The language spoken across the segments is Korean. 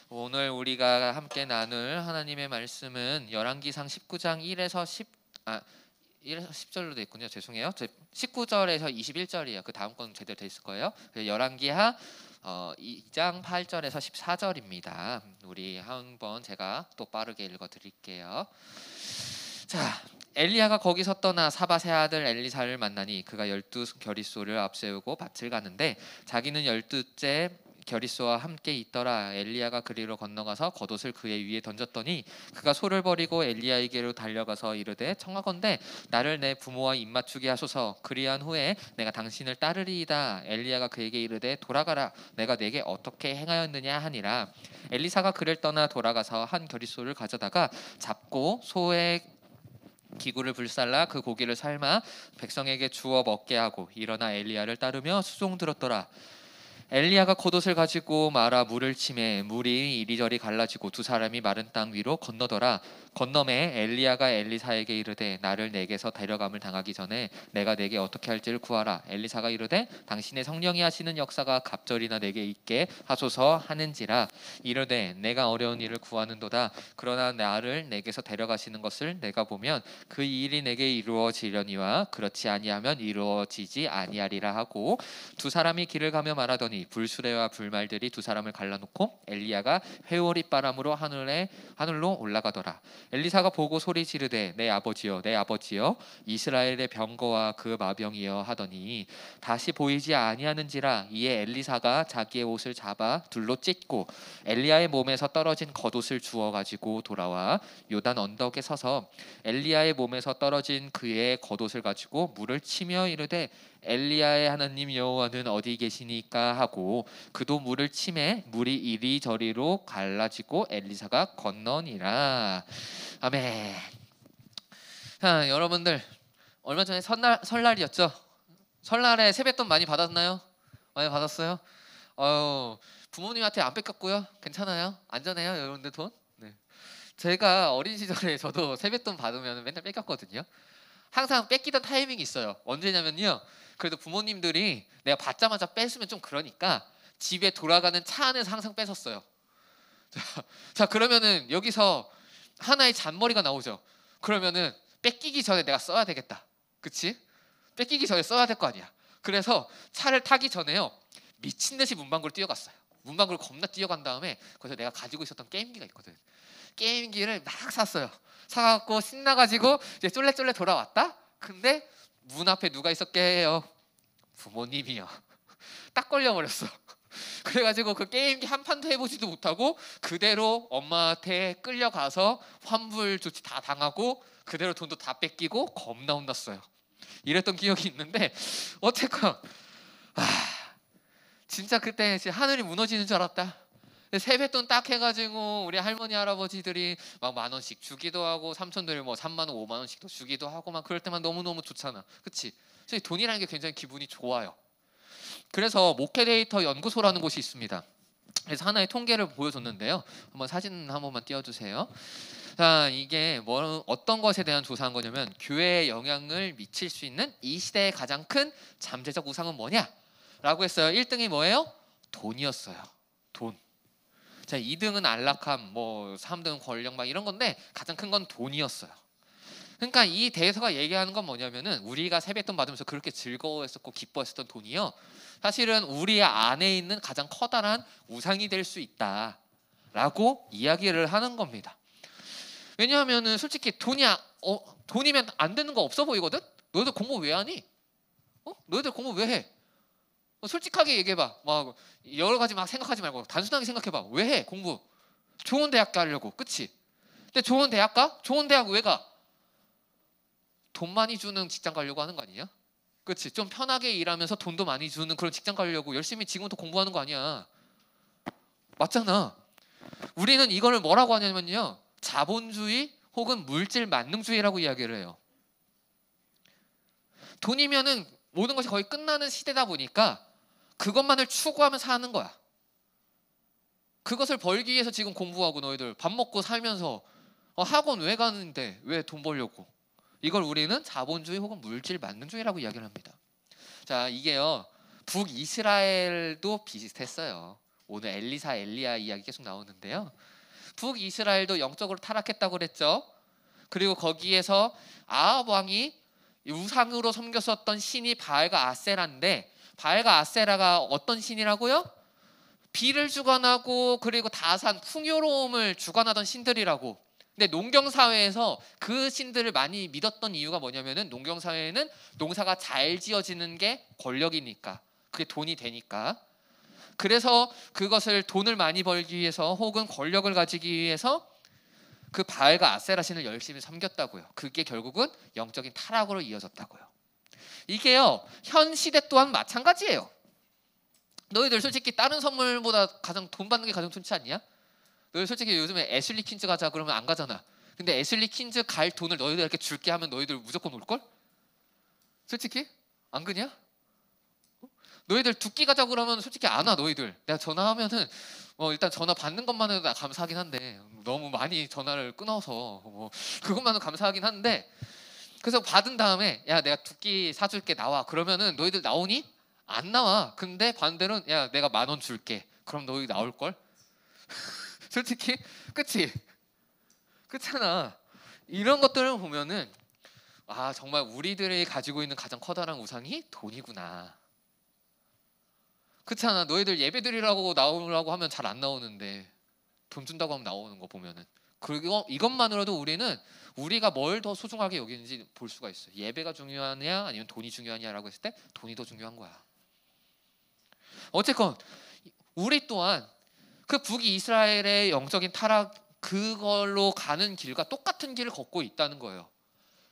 오늘 우리가 함께 나눌 하나님의 말씀은 열왕기상 19장 1에서 10절로 돼 있군요. 죄송해요. 19절에서 21절이에요. 그 다음 건 제대로 돼 있을 거예요. 열왕기하 2장 8절에서 14절입니다. 우리 한번 제가 또 빠르게 읽어 드릴게요. 자, 엘리야가 거기서 떠나 사밧의 아들 엘리사를 만나니 그가 12 겨리소를 앞세우고 밭을 가는데 자기는 12째 겨리소와 함께 있더라. 엘리야가 그리로 건너가서 겉옷을 그의 위에 던졌더니 그가 소를 버리고 엘리야에게로 달려가서 이르되 청하건대 나를 내 부모와 입맞추게 하소서. 그리한 후에 내가 당신을 따르리이다. 엘리야가 그에게 이르되 돌아가라. 내가 내게 어떻게 행하였느냐 하니라. 엘리사가 그를 떠나 돌아가서 한 겨리소를 가져다가 잡고 소의 기구를 불살라 그 고기를 삶아 백성에게 주어 먹게 하고 일어나 엘리야를 따르며 수종 들었더라. 엘리야가 겉옷을 가지고 말아 물을 치매 물이 이리저리 갈라지고 두 사람이 마른 땅 위로 건너더라. 건너매 엘리야가 엘리사에게 이르되 나를 내게서 데려감을 당하기 전에 내가 내게 어떻게 할지를 구하라. 엘리사가 이르되 당신의 성령이 하시는 역사가 갑절이나 내게 있게 하소서 하는지라. 이르되 내가 어려운 일을 구하는도다. 그러나 나를 내게서 데려가시는 것을 내가 보면 그 일이 내게 이루어지려니와 그렇지 아니하면 이루어지지 아니하리라 하고 두 사람이 길을 가며 말하더니 불수레와 불말들이 두 사람을 갈라놓고 엘리야가 회오리 바람으로 하늘로 올라가더라. 엘리사가 보고 소리 지르되 내 아버지여 내 아버지여 이스라엘의 병거와 그 마병이여 하더니 다시 보이지 아니하는지라. 이에 엘리사가 자기의 옷을 잡아 둘로 찢고 엘리야의 몸에서 떨어진 겉옷을 주워 가지고 돌아와 요단 언덕에 서서 엘리야의 몸에서 떨어진 그의 겉옷을 가지고 물을 치며 이르되 엘리야의 하나님 여호와는 어디 계시니까 하고 그도 물을 치매 물이 이리저리로 갈라지고 엘리사가 건너니라. 아멘. 자, 여러분들 얼마 전에 설날이었죠? 설날에 세뱃돈 많이 받았나요? 많이 받았어요? 부모님한테 안 뺏겼고요. 괜찮아요? 안전해요, 여러분들 돈? 네. 제가 어린 시절에 저도 세뱃돈 받으면 맨날 뺏겼거든요. 항상 뺏기던 타이밍이 있어요. 언제냐면요. 그래도 부모님들이 내가 받자마자 뺏으면 좀 그러니까 집에 돌아가는 차 안에서 항상 뺏었어요. 자, 그러면은 여기서 하나의 잔머리가 나오죠. 그러면은 뺏기기 전에 내가 써야 되겠다. 그치? 뺏기기 전에 써야 될 거 아니야. 그래서 차를 타기 전에요. 미친 듯이 문방구를 뛰어갔어요. 문방구를 겁나 뛰어간 다음에 거기서 내가 가지고 있었던 게임기가 있거든. 게임기를 막 샀어요. 사갖고 신나가지고 이제 쫄래쫄래 돌아왔다. 근데 문 앞에 누가 있었게요? 부모님이요. 딱 걸려버렸어. 그래가지고 그 게임기 한 판도 해보지도 못하고 그대로 엄마한테 끌려가서 환불 조치 다 당하고 그대로 돈도 다 뺏기고 겁나 혼났어요. 이랬던 기억이 있는데 어쨌건 진짜 그때 하늘이 무너지는 줄 알았다. 세뱃돈 딱 해가지고 우리 할머니 할아버지들이 막 10,000원씩 주기도 하고 삼촌들이 뭐 30,000원 50,000원씩도 주기도 하고 막 그럴 때만 너무너무 좋잖아. 그치? 그래서 돈이라는 게 굉장히 기분이 좋아요. 그래서 목회데이터 연구소라는 곳이 있습니다. 그래서 하나의 통계를 보여줬는데요. 한번 사진 한 번만 띄워주세요. 자, 이게 어떤 것에 대한 조사한 거냐면 교회에 영향을 미칠 수 있는 이 시대의 가장 큰 잠재적 우상은 뭐냐? 라고 했어요. 1등이 뭐예요? 돈이었어요. 돈. 자, 2등은 안락함, 3등은 권력 막 이런 건데 가장 큰 건 돈이었어요. 그러니까 이 대서가 얘기하는 건 뭐냐면은 우리가 세뱃돈 받으면서 그렇게 즐거워했었고 기뻐했었던 돈이요. 사실은 우리 안에 있는 가장 커다란 우상이 될 수 있다라고 이야기를 하는 겁니다. 왜냐하면은 솔직히 돈이면 안 되는 거 없어 보이거든. 너희들 공부 왜 하니? 너희들 공부 왜 해? 솔직하게 얘기해봐. 막 여러 가지 막 생각하지 말고 단순하게 생각해봐. 왜 해? 공부. 좋은 대학 가려고. 그치? 근데 좋은 대학 가? 좋은 대학 왜 가? 돈 많이 주는 직장 가려고 하는 거 아니냐? 그치? 좀 편하게 일하면서 돈도 많이 주는 그런 직장 가려고 열심히 지금부터 공부하는 거 아니야. 맞잖아. 우리는 이거를 뭐라고 하냐면요. 자본주의 혹은 물질 만능주의라고 이야기를 해요. 돈이면은 모든 것이 거의 끝나는 시대다 보니까 그것만을 추구하며 사는 거야. 그것을 벌기 위해서 지금 공부하고 너희들 밥 먹고 살면서 학원 왜 가는데 왜 돈 벌려고? 이걸 우리는 자본주의 혹은 물질 만능주의라고 이야기를 합니다. 자, 이게요. 북이스라엘도 비슷했어요. 오늘 엘리사 엘리야 이야기 계속 나오는데요. 북이스라엘도 영적으로 타락했다고 그랬죠. 그리고 거기에서 아합 왕이 우상으로 섬겼었던 신이 바알과 아세라인데, 바알과 아세라가 어떤 신이라고요? 비를 주관하고 그리고 다산 풍요로움을 주관하던 신들이라고. 근데 농경사회에서 그 신들을 많이 믿었던 이유가 뭐냐면은, 농경사회에는 농사가 잘 지어지는 게 권력이니까, 그게 돈이 되니까. 그래서 그것을 돈을 많이 벌기 위해서 혹은 권력을 가지기 위해서 그 바알과 아세라 신을 열심히 섬겼다고요. 그게 결국은 영적인 타락으로 이어졌다고요. 이게요, 현 시대 또한 마찬가지예요. 너희들 솔직히 다른 선물보다 가장 돈 받는 게 가장 좋지 않냐? 너희들 솔직히 요즘에 애슐리 퀸즈 가자 그러면 안 가잖아. 근데 애슐리 퀸즈 갈 돈을 너희들에게 줄게 하면 너희들 무조건 올걸? 솔직히? 안 그냐? 너희들 두끼 가자 그러면 솔직히 안 와. 너희들 내가 전화하면은 일단 전화 받는 것만 해도 나 감사하긴 한데, 너무 많이 전화를 끊어서 그것만은 감사하긴 한데, 그래서 받은 다음에 야 내가 두끼 사줄게 나와 그러면은 너희들 나오니? 안 나와. 근데 반대로는 야 내가 10,000원 줄게 그럼 너희 나올걸? 솔직히 그치? 그렇잖아. 이런 것들을 보면은 아 정말 우리들이 가지고 있는 가장 커다란 우상이 돈이구나. 그렇잖아. 너희들 예배 드리라고 나오라고 하면 잘 안 나오는데 돈 준다고 하면 나오는 거 보면은, 그리고 이것만으로도 우리는 우리가 뭘 더 소중하게 여기는지 볼 수가 있어요. 예배가 중요하냐 아니면 돈이 중요하냐라고 했을 때 돈이 더 중요한 거야. 어쨌건 우리 또한 그 북이스라엘의 영적인 타락, 그걸로 가는 길과 똑같은 길을 걷고 있다는 거예요.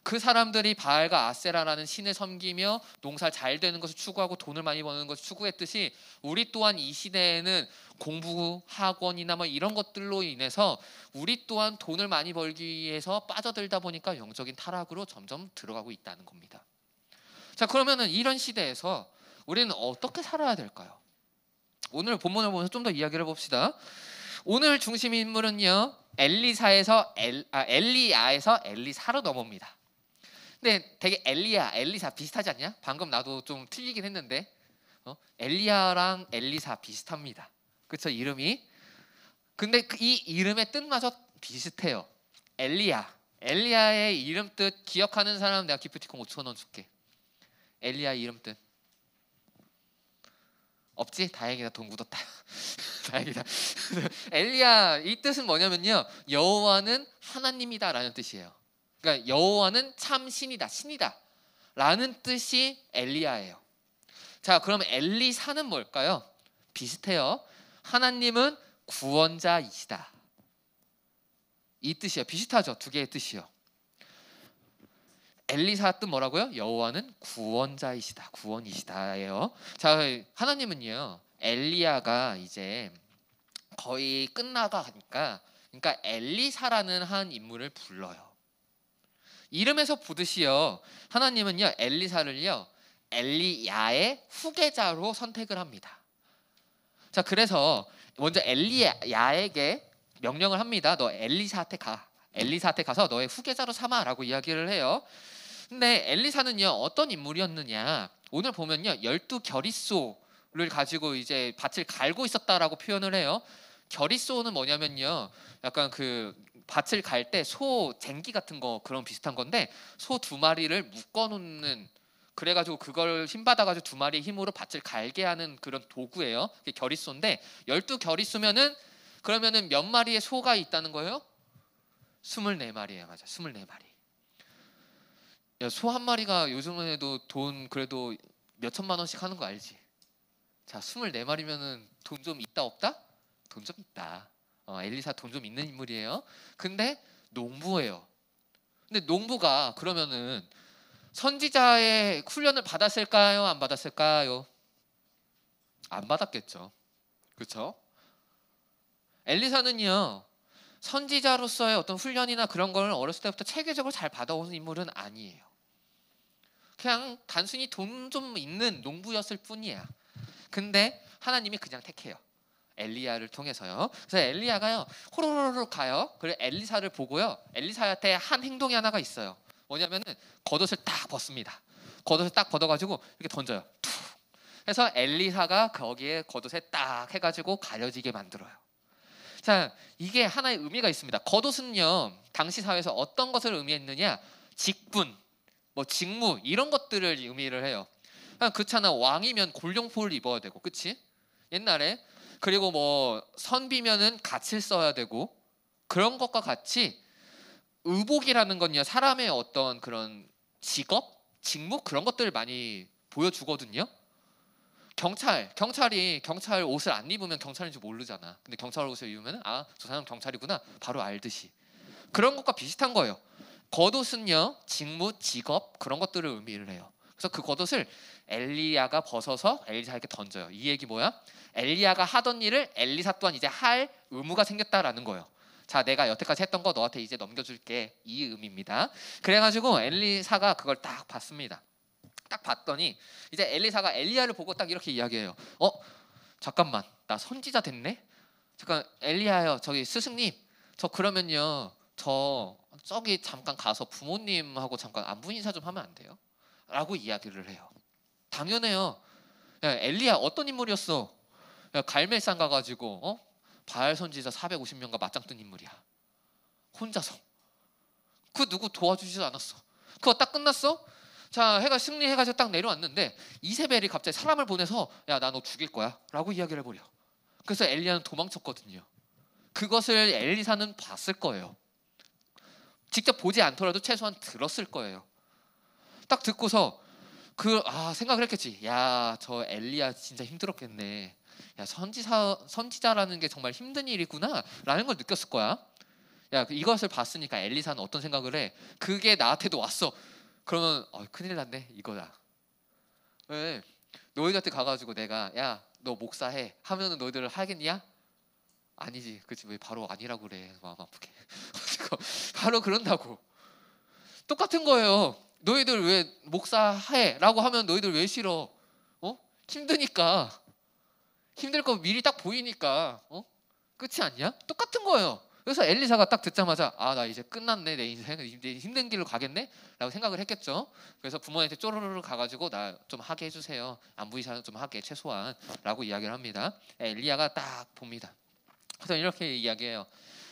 그 사람들이 바알과 아세라라는 신을 섬기며 농사 잘 되는 것을 추구하고 돈을 많이 버는 것을 추구했듯이, 우리 또한 이 시대에는 공부, 학원이나 이런 것들로 인해서 우리 또한 돈을 많이 벌기 위해서 빠져들다 보니까 영적인 타락으로 점점 들어가고 있다는 겁니다. 자, 그러면은 이런 시대에서 우리는 어떻게 살아야 될까요? 오늘 본문을 보면서 좀 더 이야기를 해봅시다. 오늘 중심 인물은요, 엘리야에서 엘리사로 넘어옵니다. 근데 되게 엘리야, 엘리사 비슷하지 않냐? 방금 나도 좀 틀리긴 했는데 엘리야랑 엘리사 비슷합니다. 그렇죠? 이름이. 근데 이 이름의 뜻마저 비슷해요. 엘리야의 이름 뜻 기억하는 사람 내가 기프티콘 5,000원 줄게. 엘리야 이름 뜻 없지? 다행이다. 돈 굳었다. 다행이다. 엘리야 이 뜻은 뭐냐면요, 여호와는 하나님이다 라는 뜻이에요. 그러니까 여호와는 참 신이다, 신이다 라는 뜻이 엘리야예요. 자, 그럼 엘리사는 뭘까요? 비슷해요. 하나님은 구원자이시다, 이 뜻이에요. 비슷하죠? 두 개의 뜻이요. 엘리사 뜻 뭐라고요? 여호와는 구원자이시다, 구원이시다예요. 자, 하나님은요, 엘리야가 이제 거의 끝나가니까, 그러니까 엘리사라는 한 인물을 불러요. 이름에서 보듯이요, 하나님은요 엘리사를요 엘리야의 후계자로 선택을 합니다. 자, 그래서 먼저 엘리야에게 명령을 합니다. 너 엘리사한테 가. 엘리사한테 가서 너의 후계자로 삼아라고 이야기를 해요. 근데 엘리사는요 어떤 인물이었느냐? 오늘 보면요 12겨릿소를 가지고 이제 밭을 갈고 있었다라고 표현을 해요. 겨릿소는 뭐냐면요, 약간 그 밭을 갈 때 소 쟁기 같은 거, 그런 비슷한 건데, 소 2마리를 묶어 놓는, 그래가지고 그걸 힘 받아가지고 2마리의 힘으로 밭을 갈게 하는 그런 도구예요. 그게 겨릿소인데, 12겨릿소면은 그러면은 몇 마리의 소가 있다는 거예요? 24마리예요. 맞아, 24마리. 소 한 마리가 요즘에도 돈 그래도 몇 천만 원씩 하는 거 알지? 자, 24마리면은 돈 좀 있다 없다? 돈 좀 있다. 엘리사 돈 좀 있는 인물이에요. 근데 농부예요. 근데 농부가 그러면은 선지자의 훈련을 받았을까요? 안 받았을까요? 안 받았겠죠. 그렇죠? 엘리사는요 선지자로서의 어떤 훈련이나 그런 걸 어렸을 때부터 체계적으로 잘 받아온 인물은 아니에요. 그냥 단순히 돈 좀 있는 농부였을 뿐이야. 근데 하나님이 그냥 택해요. 엘리야를 통해서요. 그래서 엘리야가요 호로로로 가요. 그리고 엘리사를 보고요, 엘리사한테 한 행동이 하나가 있어요. 뭐냐면은 겉옷을 딱 벗습니다. 겉옷을 딱 벗어가지고 이렇게 던져요. 툭. 그래서 엘리사가 거기에 겉옷에 딱 해가지고 가려지게 만들어요. 자, 이게 하나의 의미가 있습니다. 겉옷은요, 당시 사회에서 어떤 것을 의미했느냐? 직분, 뭐 직무 이런 것들을 의미를 해요. 그렇잖아. 왕이면 골룡포를 입어야 되고, 그치? 옛날에. 그리고 뭐 선비면은 갓을 써야 되고, 그런 것과 같이 의복이라는 건요, 사람의 어떤 그런 직업, 직무 그런 것들을 많이 보여주거든요. 경찰이 경찰 옷을 안 입으면 경찰인지 모르잖아. 근데 경찰 옷을 입으면 아, 저 사람 경찰이구나 바로 알듯이. 그런 것과 비슷한 거예요. 겉옷은요, 직무, 직업 그런 것들을 의미를 해요. 그래서 그 겉옷을 엘리야가 벗어서 엘리사에게 던져요. 이 얘기 뭐야? 엘리야가 하던 일을 엘리사 또한 이제 할 의무가 생겼다라는 거예요. 자, 내가 여태까지 했던 거 너한테 이제 넘겨줄게, 이 의미입니다. 그래가지고 엘리사가 그걸 딱 봤습니다. 딱 봤더니 이제 엘리사가 엘리야를 보고 딱 이렇게 이야기해요. 잠깐만, 나 선지자 됐네? 잠깐, 엘리야요, 저기 스승님, 저 그러면요, 저기 잠깐 가서 부모님하고 잠깐 안부 인사 좀 하면 안 돼요? 라고 이야기를 해요. 당연해요. 야, 엘리야 어떤 인물이었어? 야, 갈멜산 가가지고 바알 선지자 450명과 맞짱 뜬 인물이야. 혼자서. 그 누구 도와주지도 않았어. 그거 딱 끝났어? 자, 해가 승리해가지고 딱 내려왔는데 이세벨이 갑자기 사람을 보내서 야, 나 너 죽일 거야 라고 이야기를 해버려. 그래서 엘리야는 도망쳤거든요. 그것을 엘리사는 봤을 거예요. 직접 보지 않더라도 최소한 들었을 거예요. 딱 듣고서 생각을 했겠지. 야, 저 엘리야 진짜 힘들었겠네. 야, 선지자라는 게 정말 힘든 일이구나 라는 걸 느꼈을 거야. 야, 이것을 봤으니까 엘리사는 어떤 생각을 해? 그게 나한테도 왔어. 그러면 큰일 났네 이거다. 왜? 너희한테 가가지고 내가 야, 너 목사해 하면은 너희들 하겠냐? 아니지. 그치? 왜 바로 아니라고 그래. 마음 아프게. 바로 그런다고. 똑같은 거예요. 너희들 왜 목사해? 라고 하면 너희들 왜 싫어? 힘드니까. 힘들 거 미리 딱 보이니까. 끝이 아니야? 똑같은 거예요. 그래서 엘리사가 딱 듣자마자 나 이제 끝났네, 내 인생 이제 힘든 길로 가겠네 라고 생각을 했겠죠. 그래서 부모님한테 쪼르르 가가지고 나 좀 하게 해주세요, 안부 인사 좀 하게 최소한 라고 이야기를 합니다. 엘리야가 딱 봅니다. 그래서 이렇게 이야기해요.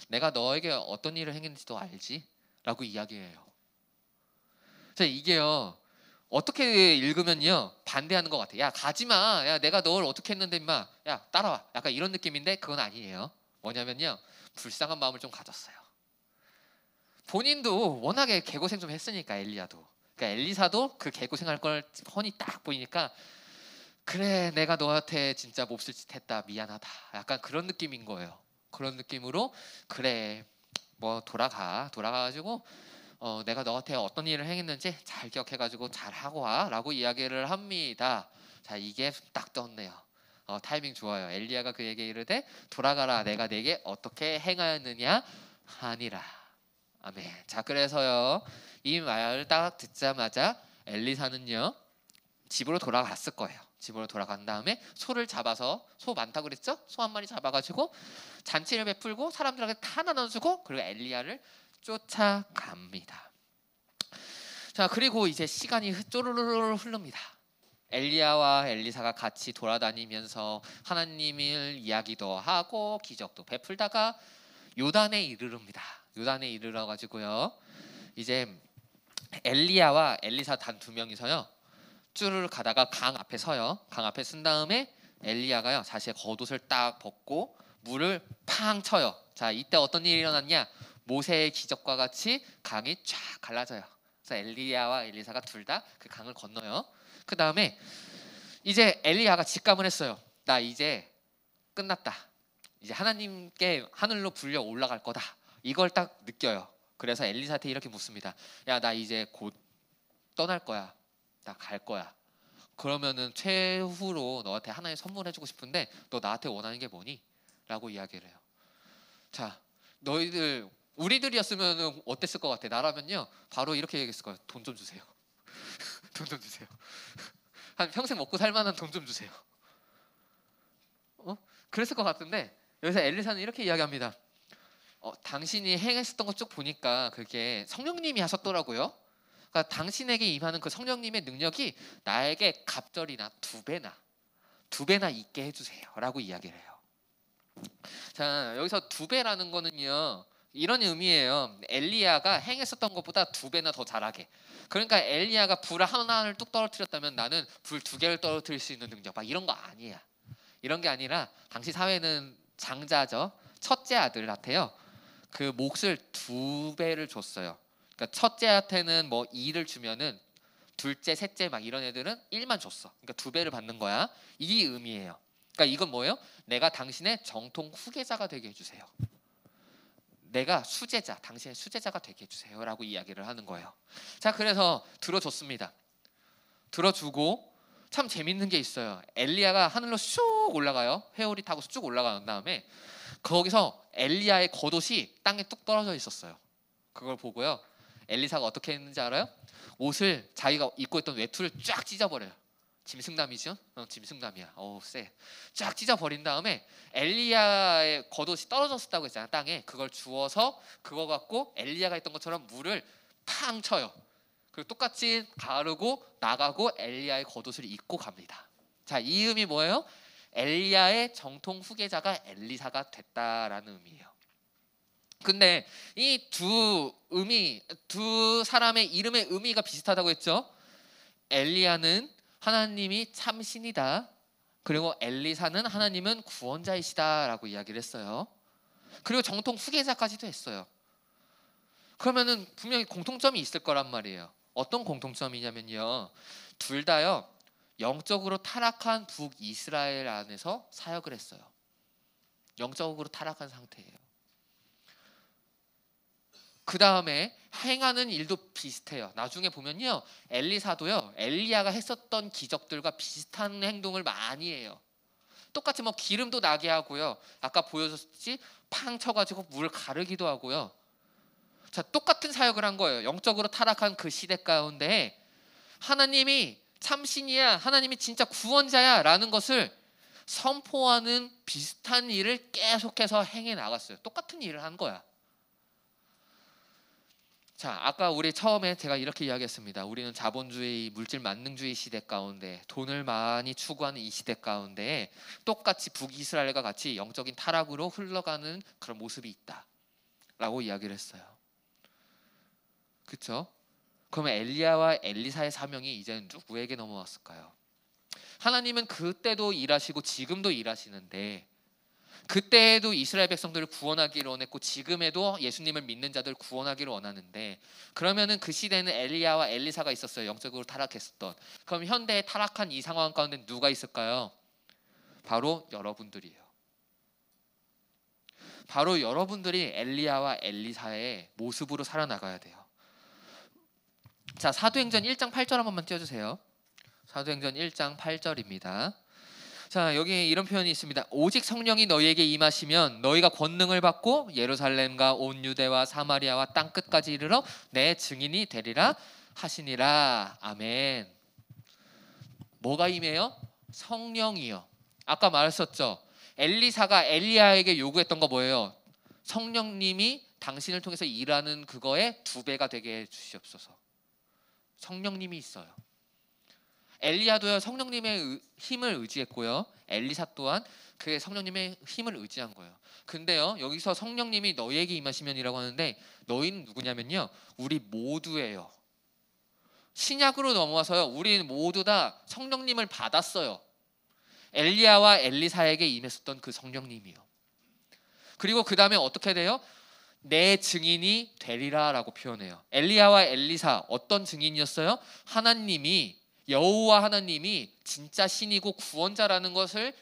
내가 너에게 어떤 일을 행했는지도 알지? 라고 이야기해요. 자, 이게요, 어떻게 읽으면요 반대하는 것 같아. 야, 가지마. 야, 내가 널 어떻게 했는데 임마. 야, 따라와. 약간 이런 느낌인데 그건 아니에요. 뭐냐면요, 불쌍한 마음을 좀 가졌어요. 본인도 워낙에 개고생 좀 했으니까, 엘리야도. 그러니까 엘리사도 그 개고생할 걸 훤히 딱 보이니까 그래, 내가 너한테 진짜 몹쓸 짓 했다, 미안하다, 약간 그런 느낌인 거예요. 그런 느낌으로 그래, 뭐 돌아가가지고 내가 너한테 어떤 일을 행했는지 잘 기억해가지고 잘 하고 와라고 이야기를 합니다. 자, 이게 딱 떴네요. 타이밍 좋아요. 엘리야가 그에게 이르되 돌아가라, 내가 내게 어떻게 행하였느냐 하니라. 아멘. 자, 그래서요, 이 말을 딱 듣자마자 엘리사는요 집으로 돌아갔을 거예요. 집으로 돌아간 다음에 소를 잡아서, 소 많다고 그랬죠? 소 한 마리 잡아가지고 잔치를 베풀고 사람들에게 다 나눠주고 그리고 엘리야를 쫓아갑니다. 자, 그리고 이제 시간이 쪼르르르 흐릅니다. 엘리야와 엘리사가 같이 돌아다니면서 하나님을 이야기도 하고 기적도 베풀다가 요단에 이르릅니다. 요단에 이르러 가지고요, 이제 엘리야와 엘리사 단 두 명이서요 쭈르르 가다가 강 앞에 서요. 강 앞에 쓴 다음에 엘리야가요 자신의 겉옷을 딱 벗고 물을 팡 쳐요. 자, 이때 어떤 일이 일어났냐? 모세의 기적과 같이 강이 쫙 갈라져요. 그래서 엘리야와 엘리사가 둘 다 그 강을 건너요. 그 다음에 이제 엘리야가 직감을 했어요. 나 이제 끝났다. 이제 하나님께 하늘로 불려 올라갈 거다. 이걸 딱 느껴요. 그래서 엘리사한테 이렇게 묻습니다. 야, 나 이제 곧 떠날 거야. 나 갈 거야. 그러면은 최후로 너한테 하나님 선물해주고 싶은데 너 나한테 원하는 게 뭐니? 라고 이야기를 해요. 자, 너희들 우리들이었으면 어땠을 것 같아? 나라면요 바로 이렇게 얘기했을 거예요. 돈 좀 주세요. 돈 좀 주세요. 한 평생 먹고 살 만한 돈 좀 주세요. 그랬을 것 같은데 여기서 엘리사는 이렇게 이야기합니다. 당신이 행했었던 것 쭉 보니까 그게 성령님이 하셨더라고요. 그러니까 당신에게 임하는 그 성령님의 능력이 나에게 갑절이나 2배나 2배나 있게 해주세요라고 이야기를 해요. 자, 여기서 2배라는 거는요, 이런 의미예요. 엘리야가 행했었던 것보다 2배나 더 잘하게. 그러니까 엘리야가 불 하나를 뚝 떨어뜨렸다면 나는 불 2개를 떨어뜨릴 수 있는 능력, 막 이런 거 아니야. 이런 게 아니라 당시 사회는 장자죠. 첫째 아들한테요, 그 몫을 2배를 줬어요. 그러니까 첫째한테는 뭐 2를 주면은 둘째, 셋째 막 이런 애들은 1만 줬어. 그러니까 2배를 받는 거야. 이 의미예요. 그러니까 이건 뭐예요? 내가 당신의 정통 후계자가 되게 해주세요. 내가 수제자, 당신의 수제자가 되게 해주세요라고 이야기를 하는 거예요. 자, 그래서 들어줬습니다. 들어주고 참 재밌는 게 있어요. 엘리야가 하늘로 쑥 올라가요. 회오리 타고 쭉 올라간 다음에 거기서 엘리야의 겉옷이 땅에 뚝 떨어져 있었어요. 그걸 보고요, 엘리사가 어떻게 했는지 알아요? 옷을 자기가 입고 있던 외투를 쫙 찢어버려요. 짐승남이죠? 짐승남이야. 쎄. 쫙 찢어버린 다음에 엘리야의 겉옷이 떨어졌었다고 했잖아, 땅에. 그걸 주워서 그거 갖고 엘리야가 했던 것처럼 물을 팡 쳐요. 그리고 똑같이 가르고 나가고 엘리야의 겉옷을 입고 갑니다. 자, 이 의미 뭐예요? 엘리야의 정통 후계자가 엘리사가 됐다라는 의미예요. 근데 이 두 사람의 이름의 의미가 비슷하다고 했죠. 엘리야는 하나님이 참신이다. 그리고 엘리사는 하나님은 구원자이시다라고 이야기를 했어요. 그리고 정통 후계자까지도 했어요. 그러면은 분명히 공통점이 있을 거란 말이에요. 어떤 공통점이냐면요, 둘 다요 영적으로 타락한 북이스라엘 안에서 사역을 했어요. 영적으로 타락한 상태예요. 그 다음에 행하는 일도 비슷해요. 나중에 보면요, 엘리사도요 엘리야가 했었던 기적들과 비슷한 행동을 많이 해요. 똑같이 뭐 기름도 나게 하고요, 아까 보여줬지 팡 쳐가지고 물 가르기도 하고요. 자, 똑같은 사역을 한 거예요. 영적으로 타락한 그 시대 가운데 하나님이 참신이야, 하나님이 진짜 구원자야 라는 것을 선포하는 비슷한 일을 계속해서 행해 나갔어요. 똑같은 일을 한 거야. 자, 아까 우리 처음에 제가 이렇게 이야기했습니다. 우리는 자본주의, 물질 만능주의 시대 가운데, 돈을 많이 추구하는 이 시대 가운데 똑같이 북이스라엘과 같이 영적인 타락으로 흘러가는 그런 모습이 있다 라고 이야기를 했어요. 그렇죠? 그러면 엘리야와 엘리사의 사명이 이제는 누구에게 넘어왔을까요? 하나님은 그때도 일하시고 지금도 일하시는데, 그때에도 이스라엘 백성들을 구원하기를 원했고 지금에도 예수님을 믿는 자들을 구원하기를 원하는데, 그러면은 그 시대에는 엘리야와 엘리사가 있었어요. 영적으로 타락했었던. 그럼 현대의 타락한 이 상황 가운데 누가 있을까요? 바로 여러분들이에요. 바로 여러분들이 엘리야와 엘리사의 모습으로 살아나가야 돼요. 자, 사도행전 1장 8절 한 번만 띄워주세요. 사도행전 1장 8절입니다. 자, 여기 이런 표현이 있습니다. 오직 성령이 너희에게 임하시면 너희가 권능을 받고 예루살렘과 온 유대와 사마리아와 땅 끝까지 이르러 내 증인이 되리라 하시니라. 아멘. 뭐가 임해요? 성령이요. 아까 말했었죠. 엘리사가 엘리야에게 요구했던 거 뭐예요? 성령님이 당신을 통해서 일하는 그거에 2배가 되게 해주시옵소서. 성령님이 있어요. 엘리야도요 성령님의 힘을 의지했고요, 엘리사 또한 그의 성령님의 힘을 의지한 거예요. 근데요, 여기서 성령님이 너희에게 임하시면이라고 하는데, 너희는 누구냐면요, 우리 모두예요. 신약으로 넘어와서요, 우리 모두 다 성령님을 받았어요. 엘리야와 엘리사에게 임했었던 그 성령님이요. 그리고 그 다음에 어떻게 돼요? 내 증인이 되리라 라고 표현해요. 엘리야와 엘리사 어떤 증인이었어요? 하나님이, 여호와 하나님이 진짜 신이고 구원자라는 것을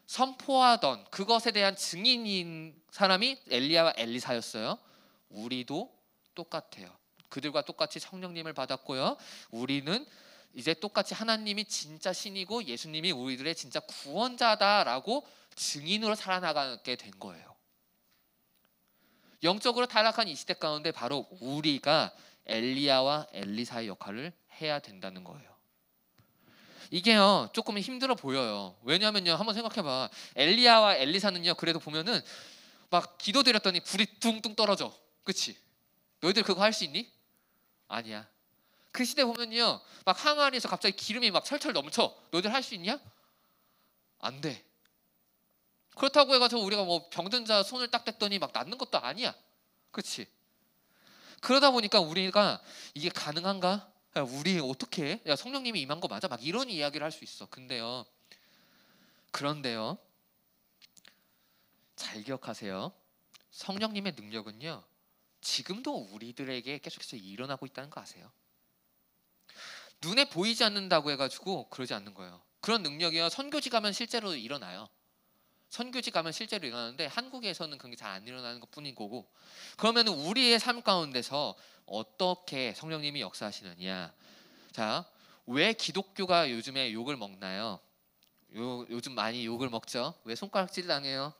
선포하던 그것에 대한 증인인 사람이 엘리야와 엘리사였어요. 우리도 똑같아요. 그들과 똑같이 성령님을 받았고요, 우리는 이제 똑같이 하나님이 진짜 신이고 예수님이 우리들의 진짜 구원자다라고 증인으로 살아나가게 된 거예요. 영적으로 타락한 이 시대 가운데 바로 우리가 엘리야와 엘리사의 역할을 해야 된다는 거예요. 이게요 조금 힘들어 보여요. 왜냐하면요, 한번 생각해봐. 엘리야와 엘리사는요 그래도 보면은 막 기도드렸더니 불이 둥둥 떨어져. 그치? 너희들 그거 할 수 있니? 아니야. 그 시대 보면요 막 항아리에서 갑자기 기름이 막 철철 넘쳐. 너희들 할 수 있냐? 안 돼. 그렇다고 해가지고 우리가 뭐 병든 자 손을 딱 댔더니 막 낫는 것도 아니야. 그렇지? 그러다 보니까 우리가 이게 가능한가? 야, 우리 어떻게 해? 야, 성령님이 임한 거 맞아? 막 이런 이야기를 할 수 있어. 그런데요, 잘 기억하세요. 성령님의 능력은요, 지금도 우리들에게 계속해서 일어나고 있다는 거 아세요? 눈에 보이지 않는다고 해가지고 그러지 않는 거예요. 그런 능력이요, 선교지 가면 실제로 일어나요. 선교지 가면 실제로 일어나는데 한국에서는 그런 게 잘 안 일어나는 것 뿐인 거고. 그러면 우리의 삶 가운데서 어떻게 성령님이 역사하시느냐? 자, 왜 기독교가 요즘에 욕을 먹나요? 요즘 많이 욕을 먹죠. 왜 손가락질 당해요?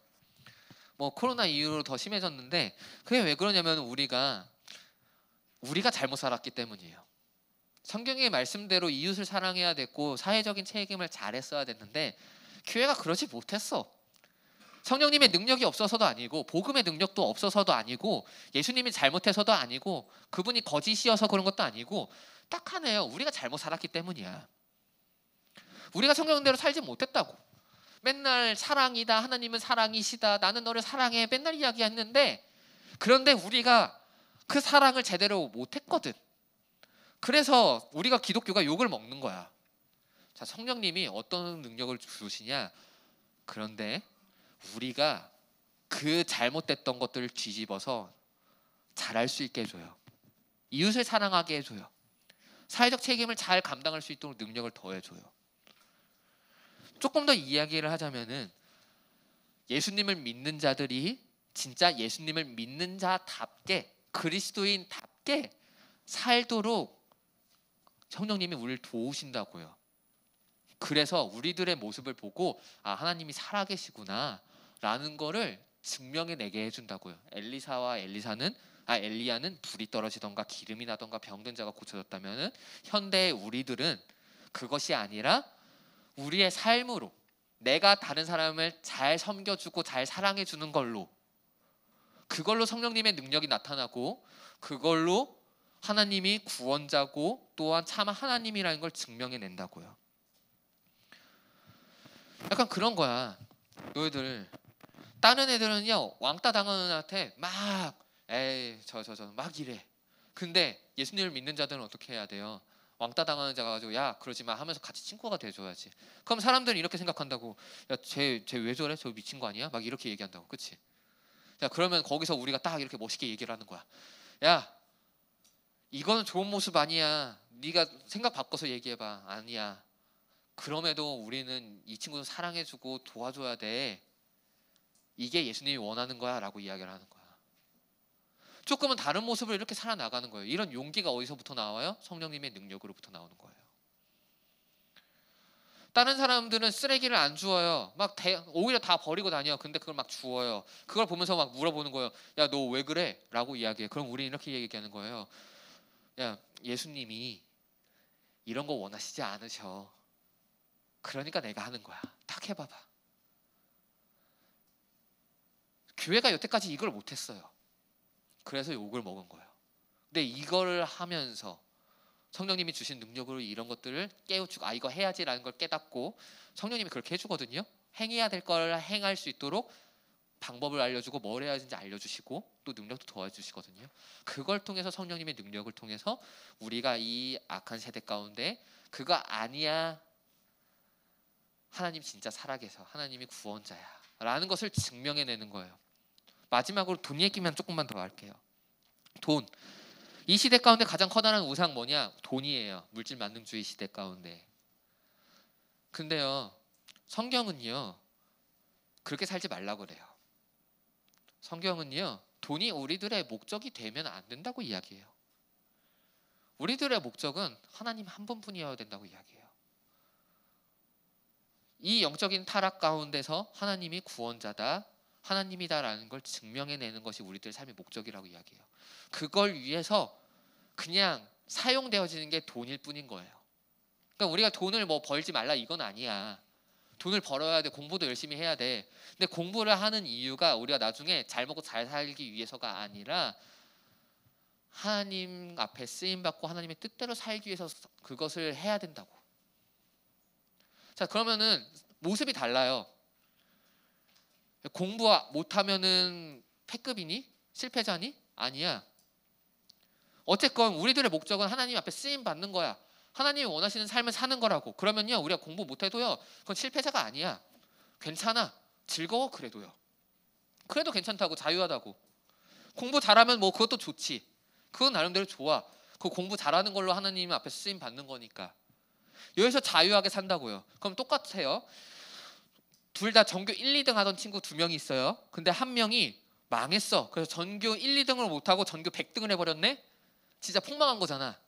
뭐 코로나 이후로 더 심해졌는데, 그게 왜 그러냐면 우리가 잘못 살았기 때문이에요. 성경의 말씀대로 이웃을 사랑해야 됐고 사회적인 책임을 잘했어야 됐는데 교회가 그러지 못했어. 성령님의 능력이 없어서도 아니고 복음의 능력도 없어서도 아니고 예수님이 잘못해서도 아니고 그분이 거짓이어서 그런 것도 아니고 딱 하나예요. 우리가 잘못 살았기 때문이야. 우리가 성경대로 살지 못했다고. 맨날 사랑이다, 하나님은 사랑이시다, 나는 너를 사랑해, 맨날 이야기했는데, 그런데 우리가 그 사랑을 제대로 못했거든. 그래서 우리가 기독교가 욕을 먹는 거야. 자, 성령님이 어떤 능력을 주시냐? 그런데 우리가 그 잘못됐던 것들을 뒤집어서 잘할 수 있게 해줘요. 이웃을 사랑하게 해줘요. 사회적 책임을 잘 감당할 수 있도록 능력을 더해줘요. 조금 더 이야기를 하자면은 예수님을 믿는 자들이 진짜 예수님을 믿는 자답게, 그리스도인답게 살도록 성령님이 우리를 도우신다고요. 그래서 우리들의 모습을 보고 아, 하나님이 살아계시구나 라는 거를 증명해내게 해준다고요. 엘리야는 불이 떨어지던가 기름이 나던가 병든 자가 고쳐졌다면 현대의 우리들은 그것이 아니라 우리의 삶으로 내가 다른 사람을 잘 섬겨주고 잘 사랑해주는 걸로, 그걸로 성령님의 능력이 나타나고 그걸로 하나님이 구원자고 또한 참 하나님이라는 걸 증명해낸다고요. 약간 그런 거야. 너희들 다른 애들은요 왕따 당하는 애한테 막 에이 저 막 이래. 근데 예수님을 믿는 자들은 어떻게 해야 돼요? 왕따 당하는 자가 가지고 야 그러지 마 하면서 같이 친구가 돼줘야지. 그럼 사람들은 이렇게 생각한다고. 야 쟤 왜 저래? 저 미친 거 아니야? 막 이렇게 얘기한다고. 그치? 자 그러면 거기서 우리가 딱 이렇게 멋있게 얘기를 하는 거야. 야 이거는 좋은 모습 아니야. 네가 생각 바꿔서 얘기해봐. 아니야. 그럼에도 우리는 이 친구도 사랑해주고 도와줘야 돼. 이게 예수님이 원하는 거야 라고 이야기를 하는 거야. 조금은 다른 모습을 이렇게 살아나가는 거예요. 이런 용기가 어디서부터 나와요? 성령님의 능력으로부터 나오는 거예요. 다른 사람들은 쓰레기를 안 주워요. 오히려 다 버리고 다녀. 근데 그걸 막 주워요. 그걸 보면서 막 물어보는 거예요. 야, 너 왜 그래? 라고 이야기해. 그럼 우리는 이렇게 얘기하는 거예요. 야, 예수님이 이런 거 원하시지 않으셔. 그러니까 내가 하는 거야. 딱 해봐봐. 교회가 여태까지 이걸 못했어요. 그래서 욕을 먹은 거예요. 근데 이거를 하면서 성령님이 주신 능력으로 이런 것들을 깨우치고 아 이거 해야지라는 걸 깨닫고 성령님이 그렇게 해주거든요. 행해야 될 걸 행할 수 있도록 방법을 알려주고 뭘 해야 하는지 알려주시고 또 능력도 도와주시거든요. 그걸 통해서 성령님의 능력을 통해서 우리가 이 악한 세대 가운데 그거 아니야, 하나님 진짜 살아계셔, 하나님이 구원자야 라는 것을 증명해내는 거예요. 마지막으로 돈 얘기만 조금만 더 할게요. 돈. 이 시대 가운데 가장 커다란 우상 뭐냐? 돈이에요. 물질 만능주의 시대 가운데. 근데요, 성경은요 그렇게 살지 말라고 그래요. 성경은요 돈이 우리들의 목적이 되면 안 된다고 이야기해요. 우리들의 목적은 하나님 한 분뿐이어야 된다고 이야기해요. 이 영적인 타락 가운데서 하나님이 구원자다, 하나님이다라는 걸 증명해내는 것이 우리들의 삶의 목적이라고 이야기해요. 그걸 위해서 그냥 사용되어지는 게 돈일 뿐인 거예요. 그러니까 우리가 돈을 뭐 벌지 말라 이건 아니야. 돈을 벌어야 돼. 공부도 열심히 해야 돼. 근데 공부를 하는 이유가 우리가 나중에 잘 먹고 잘 살기 위해서가 아니라 하나님 앞에 쓰임받고 하나님의 뜻대로 살기 위해서 그것을 해야 된다고. 자 그러면은 모습이 달라요. 공부 못하면은 패급이니? 실패자니? 아니야. 어쨌건 우리들의 목적은 하나님 앞에 쓰임 받는 거야. 하나님이 원하시는 삶을 사는 거라고. 그러면요, 우리가 공부 못해도요, 그건 실패자가 아니야. 괜찮아. 즐거워. 그래도요. 그래도 괜찮다고. 자유하다고. 공부 잘하면 뭐 그것도 좋지. 그건 나름대로 좋아. 그 공부 잘하는 걸로 하나님 앞에 쓰임 받는 거니까. 여기서 자유하게 산다고요. 그럼 똑같아요. 둘 다 전교 1, 2등 하던 친구 2명이 있어요. 근데 한 명이 망했어. 그래서 전교 1, 2등을 못하고 전교 100등을 해버렸네. 진짜 폭망한 거잖아.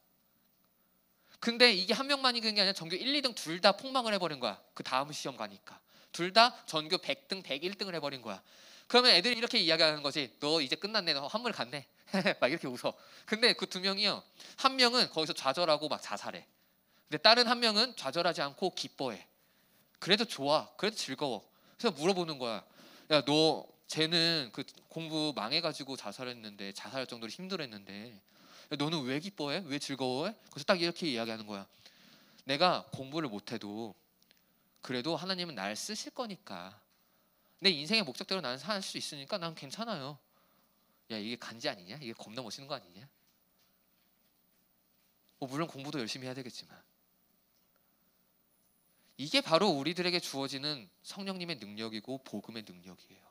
근데 이게 한 명만 이긴 게 아니라 전교 1, 2등 둘 다 폭망을 해버린 거야. 그 다음 시험 가니까. 둘 다 전교 100등, 101등을 해버린 거야. 그러면 애들이 이렇게 이야기하는 거지. 너 이제 끝났네. 너 한물 갔네. 막 이렇게 웃어. 근데 그 2명이요. 한 명은 거기서 좌절하고 막 자살해. 근데 다른 한 명은 좌절하지 않고 기뻐해. 그래도 좋아. 그래도 즐거워. 그래서 물어보는 거야. 야, 너 쟤는 그 공부 망해가지고 자살했는데, 자살할 정도로 힘들었는데, 야, 너는 왜 기뻐해? 왜 즐거워해? 그래서 딱 이렇게 이야기하는 거야. 내가 공부를 못해도 그래도 하나님은 날 쓰실 거니까, 내 인생의 목적대로 나는 살 수 있으니까 난 괜찮아요. 야, 이게 간지 아니냐? 이게 겁나 멋있는 거 아니냐? 물론 공부도 열심히 해야 되겠지만, 이게 바로 우리들에게 주어지는 성령님의 능력이고 복음의 능력이에요.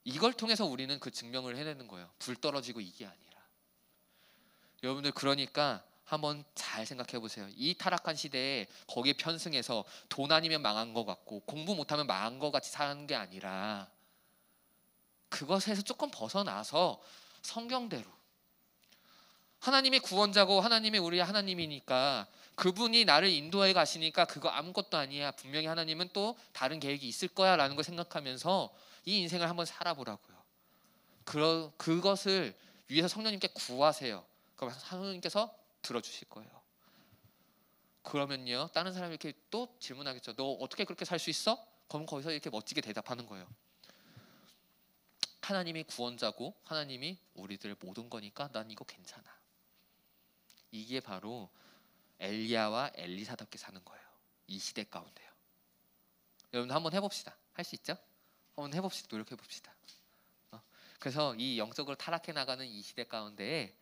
이걸 통해서 우리는 그 증명을 해내는 거예요. 불 떨어지고 이게 아니라. 여러분들, 그러니까 한번 잘 생각해 보세요. 이 타락한 시대에 거기에 편승해서 돈 아니면 망한 것 같고 공부 못하면 망한 것 같이 사는 게 아니라, 그것에서 조금 벗어나서 성경대로, 하나님이 구원자고 하나님이 우리의 하나님이니까, 그분이 나를 인도해 가시니까 그거 아무것도 아니야. 분명히 하나님은 또 다른 계획이 있을 거야 라는 걸 생각하면서 이 인생을 한번 살아보라고요. 그것을 위해서 성령님께 구하세요. 그럼 성령님께서 들어주실 거예요. 그러면요, 다른 사람이 이렇게 또 질문하겠죠. 너 어떻게 그렇게 살 수 있어? 그럼 거기서 이렇게 멋지게 대답하는 거예요. 하나님이 구원자고 하나님이 우리들의 모든 거니까 난 이거 괜찮아. 이게 바로 엘리야와 엘리사답게 사는 거예요. 이 시대 가운데요. 여러분 한번 해봅시다. 할 수 있죠? 한번 해봅시다. 노력해봅시다. 그래서 이 영적으로 타락해 나가는 이 시대 가운데에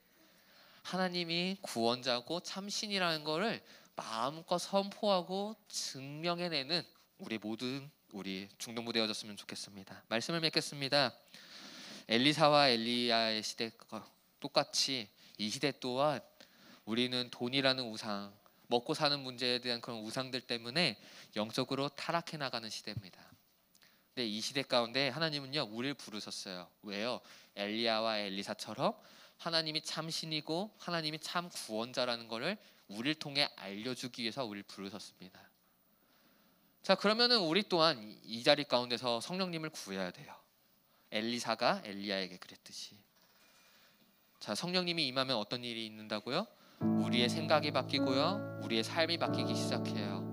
하나님이 구원자고 참신이라는 거를 마음껏 선포하고 증명해내는 우리 중동부 되어졌으면 좋겠습니다. 말씀을 맺겠습니다. 엘리사와 엘리야의 시대가 똑같이 이 시대 또한 우리는 돈이라는 우상, 먹고 사는 문제에 대한 그런 우상들 때문에 영적으로 타락해 나가는 시대입니다. 근데 이 시대 가운데 하나님은요, 우리를 부르셨어요. 왜요? 엘리야와 엘리사처럼 하나님이 참 신이고 하나님이 참 구원자라는 것을 우리를 통해 알려주기 위해서 우리를 부르셨습니다. 자, 그러면은 우리 또한 이 자리 가운데서 성령님을 구해야 돼요. 엘리사가 엘리야에게 그랬듯이. 자, 성령님이 임하면 어떤 일이 있는다고요? 우리의 생각이 바뀌고요, 우리의 삶이 바뀌기 시작해요.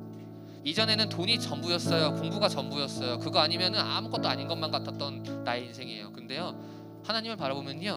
이전에는 돈이 전부였어요. 공부가 전부였어요. 그거 아니면은 아무것도 아닌 것만 같았던 나의 인생이에요. 근데요, 하나님을 바라보면요,